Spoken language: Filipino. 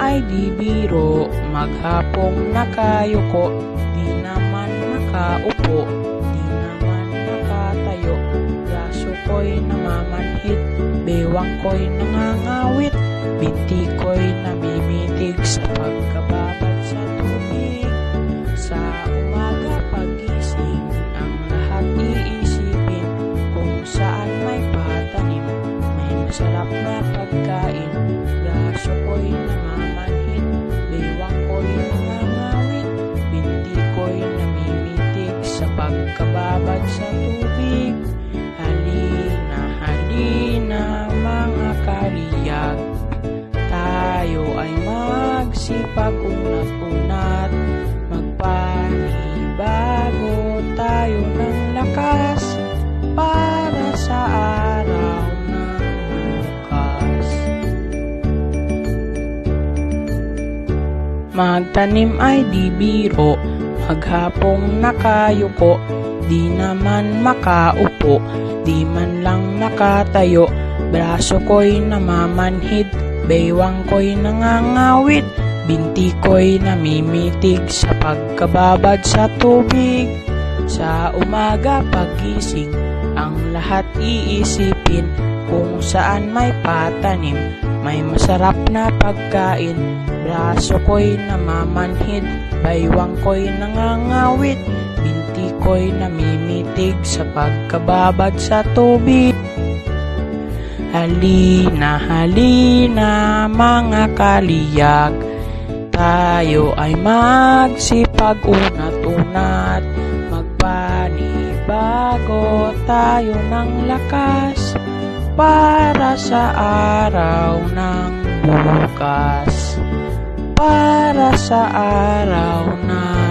ay di biro, maghapong nakayuko, di naman nakaupo, di naman nakatayo. Braso ko'y namamanhid, bewang ko'y nangangawit, binti ko'y namimitig sa pagkababad sa tubig. Sa umaga pagising, ang lahat iisipin, kung saan may patanim, may masarap na pagkain. Braso ko'y namamanhid, bewang ko'y nangangawit, binti ko'y namimitig sa pagkababad sa tubig. Halina, halina mga kaliyag, tayo ay magsipag-unat-unat, magpanibago tayo ng lakas para sa araw ng bukas. Magtanim ay di biro, maghapong nakayuko, di naman makaupo, di man lang nakatayo. Braso ko'y namamanhid, bewang ko'y nangangawit, binti ko'y namimitig sa pagkababad sa tubig. Sa umaga pagising, ang lahat iisipin, kung saan may patanim, may masarap na pagkain. Braso ko'y namamanhid, baywang ko'y nangangawit, binti ko'y namimitig sa pagkababad sa tubig. Halina, halina mga kaliyag, tayo ay magsipag-unat-unat, magpanibago tayo ng lakas para sa araw ng bukas, para sa araw ng